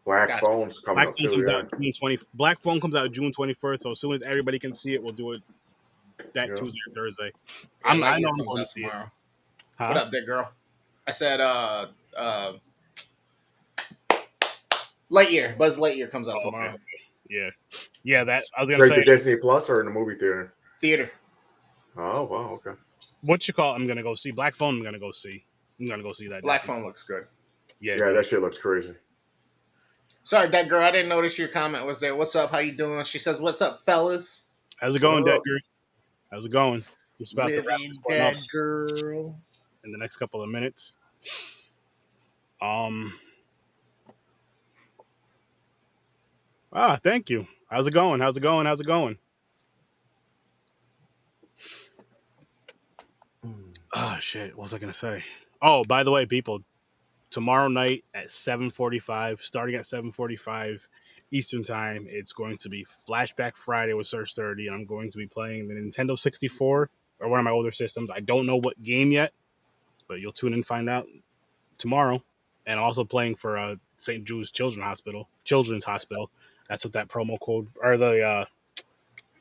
Black Phone's coming up too. Yeah. June 20. Black Phone comes out June 21st. So as soon as everybody can see it, we'll do it that Tuesday or Thursday. I know I'm going to see tomorrow. Huh? What up, big girl? I said Lightyear. Buzz Lightyear comes out tomorrow. Okay. Yeah. That I was gonna say. To Disney Plus or in the movie theater? Theater. Oh wow, okay. What you call? I'm gonna go see Black Phone. I'm gonna go see that. Black Phone looks good. Yeah, that shit looks crazy. Sorry, that girl. I didn't notice your comment was there. What's up? How you doing? She says, "What's up, fellas?" How's it going, Dead Girl? How's it going? Just about Living Dead Girl. In the next couple of minutes. Thank you. How's it going? Oh, shit. What was I going to say? Oh, by the way, people, tomorrow night at 7:45, starting at 7:45 Eastern Time, it's going to be Flashback Friday with Sir Sturdy, and I'm going to be playing the Nintendo 64 or one of my older systems. I don't know what game yet, but you'll tune in and find out tomorrow. And also playing for St. Jude's Children's Hospital. That's what that promo code or the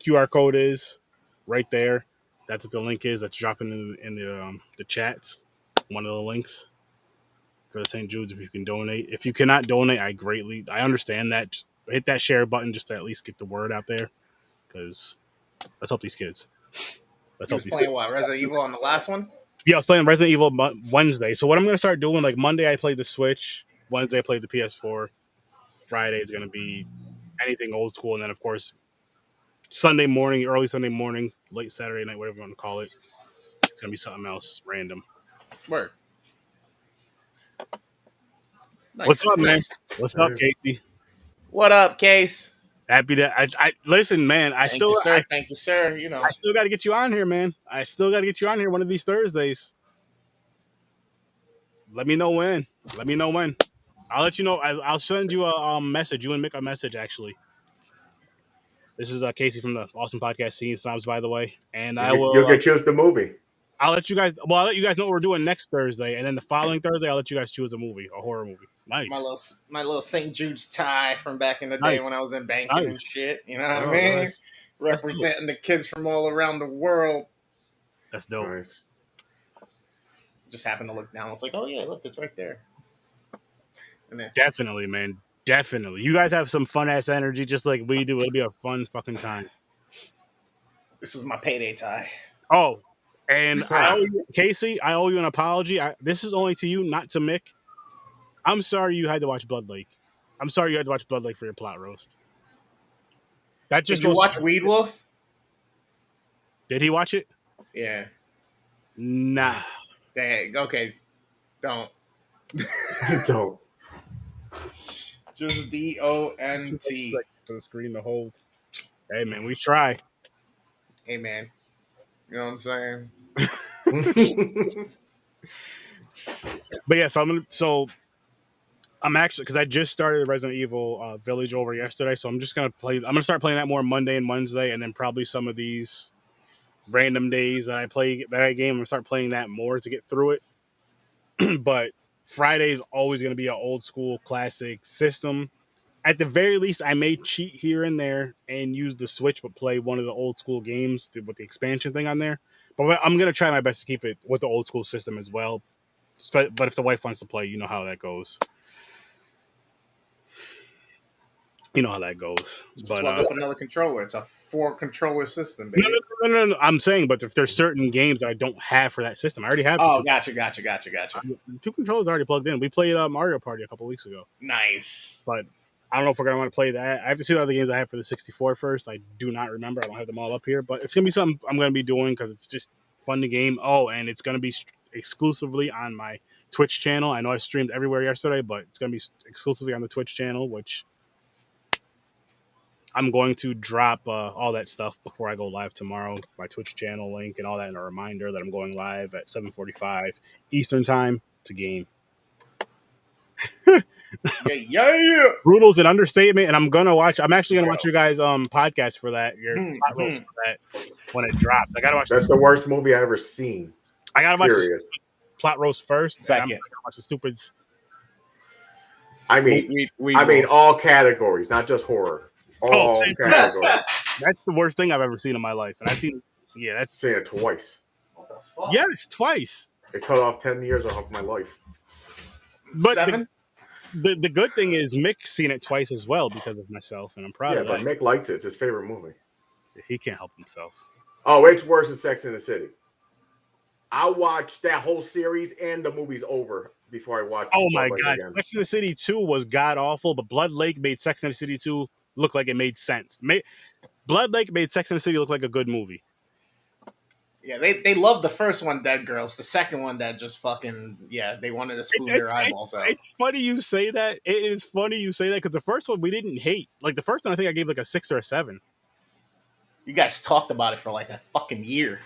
QR code is right there. That's what the link is. That's dropping in the chats. One of the links for the St. Jude's if you can donate. If you cannot donate, I understand that. Just hit that share button just to at least get the word out there. Because let's help these kids. What, Resident Evil on the last one? Yeah, I was playing Resident Evil Wednesday. So what I'm gonna start doing, like Monday I played the Switch, Wednesday I played the PS4, Friday is gonna be anything old school, and then of course Sunday morning, early Sunday morning, late Saturday night, whatever you want to call it, it's gonna be something else random. Word. Nice. What's up, man? Nice. What's up, Casey? What up, Case? Happy to. I listen, man. Thank you, sir. Thank you, sir. You know, I still got to get you on here, man. I still got to get you on here one of these Thursdays. Let me know when. Let me know when. I'll let you know. I'll send you a message. You and Mick a message, actually. This is Casey from the awesome podcast Scene Snobs, by the way. And I will. You'll get choose the movie. I'll let you guys. Well, I'll let you guys know what we're doing next Thursday, and then the following Thursday, I'll let you guys choose a movie, a horror movie. Nice. My little St. Jude's tie from back in the day when I was in banking and shit. You know what I mean? Nice. Representing the kids from all around the world. That's dope. Nice. Just happened to look down. I was like, oh yeah, look, it's right there. And then, Definitely, man. Definitely. You guys have some fun ass energy, just like we do. It'll be a fun fucking time. this is my payday tie. Oh, and Casey, I owe you an apology. This is only to you, not to Mick. I'm sorry you had to watch Blood Lake. I'm sorry you had to watch Blood Lake for your plot roast. That just Did you goes. watch Weed Wolf? Did he watch it? Yeah. Nah. Dang. Okay. Don't. Don't. Just DONT. For the screen to hold. Hey man, we try. Hey man. You know what I'm saying? But yeah, I'm actually, because I just started Resident Evil Village over yesterday, so I'm just gonna play. I'm gonna start playing that more Monday and Wednesday, and then probably some of these random days that I game. I'm gonna start playing that more to get through it. But Friday is always gonna be an old school classic system. At the very least, I may cheat here and there and use the Switch, but play one of the old school games with the expansion thing on there. But I'm gonna try my best to keep it with the old school system as well. But if the wife wants to play, you know how that goes. You know how that goes. But plug up another controller. It's a 4-controller system, baby. No. I'm saying, but if there's certain games that I don't have for that system, I already have. Oh, gotcha. 2 controllers already plugged in. We played Mario Party a couple weeks ago. Nice. But I don't know if we're gonna want to play that. I have to see the other games I have for the 64 first. I do not remember. I don't have them all up here, but it's gonna be something I'm gonna be doing because it's just fun to game. Oh, and it's gonna be exclusively on my Twitch channel. I know I streamed everywhere yesterday, but it's gonna be exclusively on the Twitch channel, which I'm going to drop all that stuff before I go live tomorrow. My Twitch channel link and all that, and a reminder that I'm going live at 7:45 Eastern time to game. Yeah. Brutal's an understatement, and I'm actually gonna watch your guys' podcast for that. Your plot roast for that when it drops. I gotta watch. That's the worst movie I've ever seen. I gotta watch the plot roast first. Second, I'm gonna watch the stupids. I mean, all categories, not just horror. All categories. That's the worst thing I've ever seen in my life, and I've seen. Yeah, that's seen it twice. What the fuck? Yeah, it's twice. It cut off 10 years off my life. But 7. The good thing is Mick's seen it twice as well because of myself, and I'm proud of that. Yeah, but Mick likes it. It's his favorite movie. He can't help himself. Oh, it's worse than Sex and the City. I watched that whole series and the movie's over before I watched. Oh my god, again. Sex and the City 2 was god awful, but Blood Lake made Sex and the City 2 look like it made sense. Blood Lake made Sex and the City look like a good movie. Yeah, they love the first one, Dead Girls. The second one, that just fucking, they wanted to spoon their eyeballs out. It's funny you say that. It is funny you say that because the first one we didn't hate. Like the first one, I think I gave like a 6 or a 7. You guys talked about it for like a fucking year.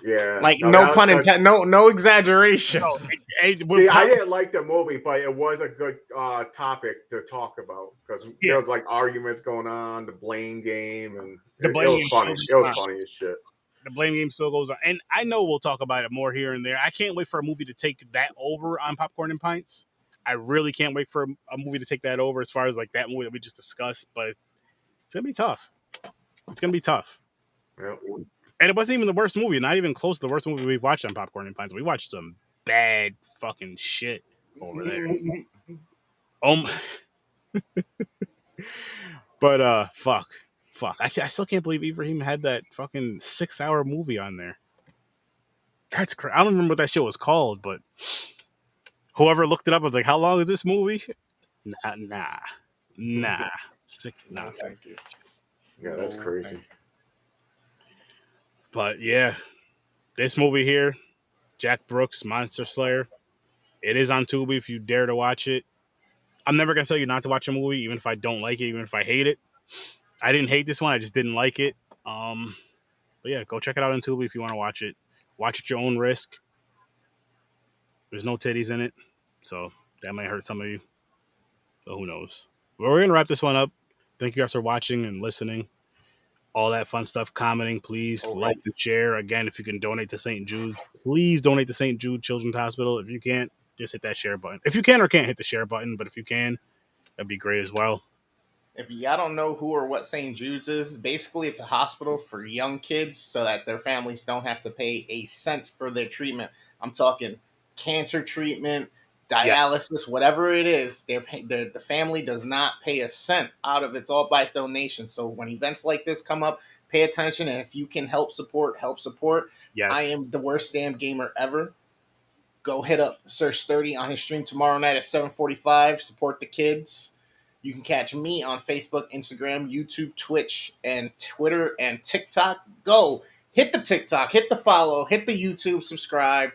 Yeah, like no pun intended, no exaggeration. No, I didn't like the movie, but it was a good topic to talk about because there was like arguments going on, the blame game, and it was funny. It was funny as shit. The blame game still goes on, and I know we'll talk about it more here and there. I can't wait for a movie to take that over on Popcorn and Pints. I really can't wait for a movie to take that over as far as like that movie that we just discussed. But it's gonna be tough. It's gonna be tough. Yeah. And it wasn't even the worst movie. Not even close to the worst movie we've watched on Popcorn and Pints. We watched some bad fucking shit over there. But fuck. I still can't believe Ibrahim had that fucking 6-hour movie on there. That's crazy. I don't remember what that show was called, but whoever looked it up was like, "How long is this movie?" Nah. 6. No, Nah. thank you. Yeah, that's No, crazy. thank you. But yeah, this movie here, Jack Brooks, Monster Slayer. It is on Tubi if you dare to watch it. I'm never gonna tell you not to watch a movie, even if I don't like it, even if I hate it. I didn't hate this one, I just didn't like it. But yeah, go check it out on Tubi if you want to watch it. Watch at your own risk. There's no titties in it, so that might hurt some of you. So who knows? But we're gonna wrap this one up. Thank you guys for watching and listening. All that fun stuff, commenting, please like and share. Again, if you can donate to St. Jude's, please donate to St. Jude Children's Hospital. If you can't, just hit that share button. If you can or can't, hit the share button. But if you can, that'd be great as well. If y'all don't know who or what St. Jude's is, basically it's a hospital for young kids so that their families don't have to pay a cent for their treatment. I'm talking cancer treatment, dialysis, whatever it is. The family does not pay a cent out of it. It's all by donation. So when events like this come up, pay attention. And if you can help support, help support. Yes. I am the worst damn gamer ever. Go hit up Sir Sturdy on his stream tomorrow night at 7:45. Support the kids. You can catch me on Facebook, Instagram, YouTube, Twitch, and Twitter and TikTok. Go hit the TikTok, hit the follow, hit the YouTube, subscribe,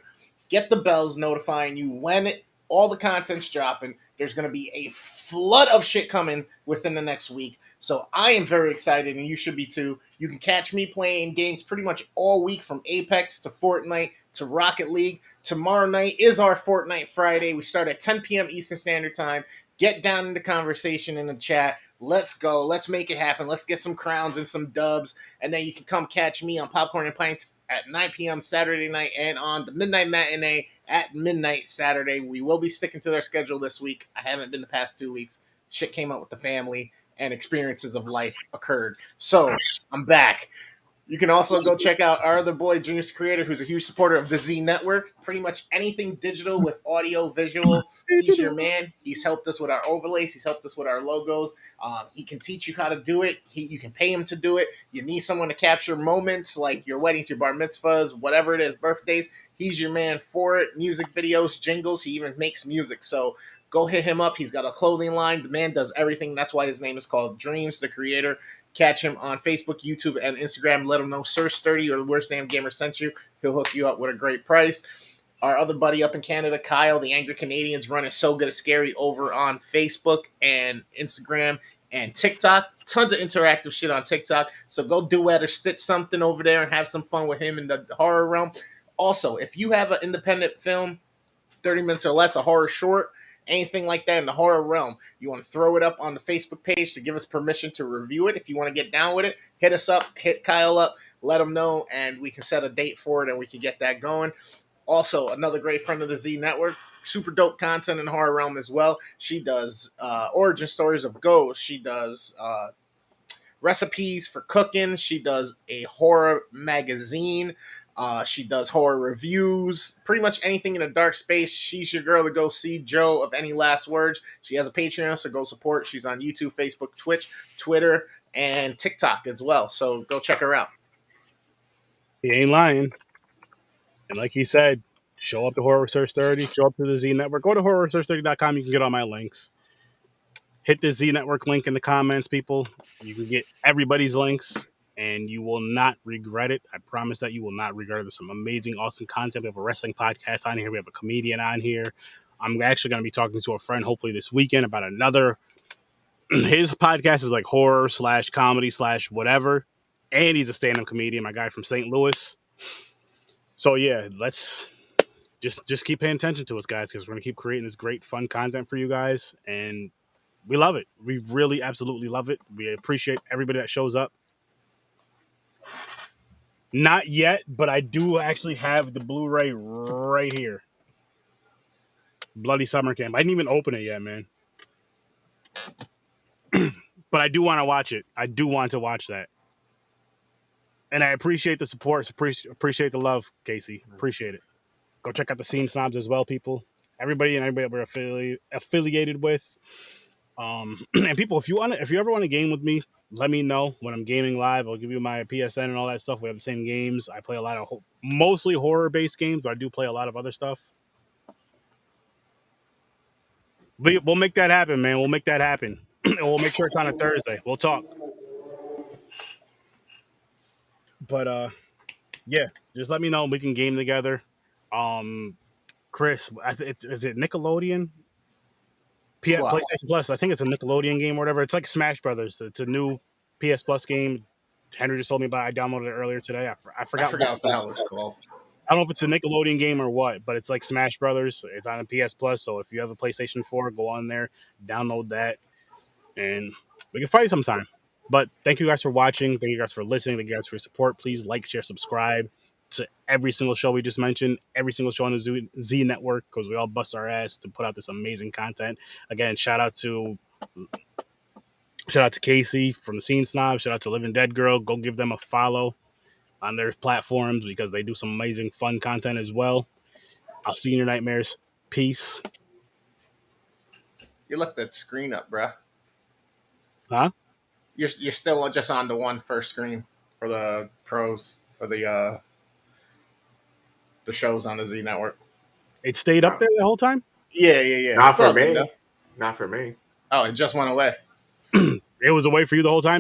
get the bells notifying you when all the content's dropping. There's going to be a flood of shit coming within the next week. So I am very excited, and you should be too. You can catch me playing games pretty much all week, from Apex to Fortnite to Rocket League. Tomorrow night is our Fortnite Friday. We start at 10 p.m. Eastern Standard Time. Get down in the conversation in the chat. Let's go. Let's make it happen. Let's get some crowns and some dubs. And then you can come catch me on Popcorn and Pints at 9 p.m. Saturday night and on the Midnight Matinee at midnight Saturday. We will be sticking to their schedule this week. I haven't been the past 2 weeks. Shit came up with the family and experiences of life occurred. So I'm back. You can also go check out our other boy, Junior's Creator, who's a huge supporter of the Z Network. Pretty much anything digital with audio, visual, he's your man. He's helped us with our overlays. He's helped us with our logos. He can teach you how to do it. You can pay him to do it. You need someone to capture moments like your weddings, your bar mitzvahs, whatever it is, birthdays. He's your man for it. Music videos, jingles. He even makes music. So go hit him up. He's got a clothing line. The man does everything. That's why his name is called Dreams, the Creator. Catch him on Facebook, YouTube, and Instagram. Let him know Sir Sturdy or the Worst Damn Gamer sent you. He'll hook you up with a great price. Our other buddy up in Canada, Kyle, the Angry Canadians, running So Good at Scary over on Facebook and Instagram and TikTok. Tons of interactive shit on TikTok. So go duet or stitch something over there and have some fun with him in the horror realm. Also, if you have an independent film, 30 minutes or less, a horror short, anything like that in the horror realm, you want to throw it up on the Facebook page to give us permission to review it. If you want to get down with it, hit us up, hit Kyle up, let him know, and we can set a date for it and we can get that going. Also, another great friend of the Z Network, super dope content in the horror realm as well. She does origin stories of ghosts. She does recipes for cooking. She does a horror magazine. She does horror reviews, pretty much anything in a dark space. She's your girl to go see. Joe of Any Last Words. She has a Patreon, so go support. She's on YouTube, Facebook, Twitch, Twitter, and TikTok as well. So go check her out. He ain't lying. And like he said, show up to Horror with Sir Sturdy, show up to the Z Network. Go to horrorwithsir.sturdy.com. You can get all my links. Hit the Z Network link in the comments, people. You can get everybody's links, and you will not regret it. I promise that you will not regret it. There's some amazing, awesome content. We have a wrestling podcast on here. We have a comedian on here. I'm actually going to be talking to a friend hopefully this weekend about another. His podcast is like horror / comedy / whatever. And he's a stand-up comedian, my guy from St. Louis. So yeah, let's just keep paying attention to us, guys, because we're going to keep creating this great, fun content for you guys. And we love it. We really absolutely love it. We appreciate everybody that shows up. Not yet, but I do actually have the Blu-ray right here. Bloody Summer Camp. I didn't even open it yet, man. But I do want to watch it. I do want to watch that. And I appreciate the support. Appreciate the love, Casey. Appreciate it. Go check out the Scene Snobs as well, people. Everybody and everybody that we're affiliated with. And people, if you ever want to game with me, let me know when I'm gaming live. I'll give you my PSN and all that stuff. We have the same games. I play a lot of mostly horror based games. I do play a lot of other stuff. We'll make that happen, man. We'll make that happen. And we'll make sure it's on a Thursday. We'll talk. But yeah, just let me know. We can game together. Chris, is it Nickelodeon? PlayStation Plus. I think it's a Nickelodeon game or whatever. It's like Smash Brothers. It's a new PS Plus game. Henry just told me about it. I downloaded it earlier today. I forgot what the hell it's called. I don't know if it's a Nickelodeon game or what, but it's like Smash Brothers. It's on the PS Plus. So if you have a PlayStation 4, go on there, download that, and we can fight sometime. But thank you guys for watching. Thank you guys for listening. Thank you guys for your support. Please like, share, subscribe to every single show we just mentioned, every single show on the Z Network, because we all bust our ass to put out this amazing content. Again, shout out to Casey from the Scene Snob. Shout out to Living Dead Girl. Go give them a follow on their platforms because they do some amazing fun content as well. I'll see you in your nightmares. Peace. You left that screen up, bruh. Huh? You're still just on the one first screen for the pros, for the shows on the Z Network. It stayed up there the whole time? Yeah. Not for me. Not for me. Oh, it just went away. It was away for you the whole time?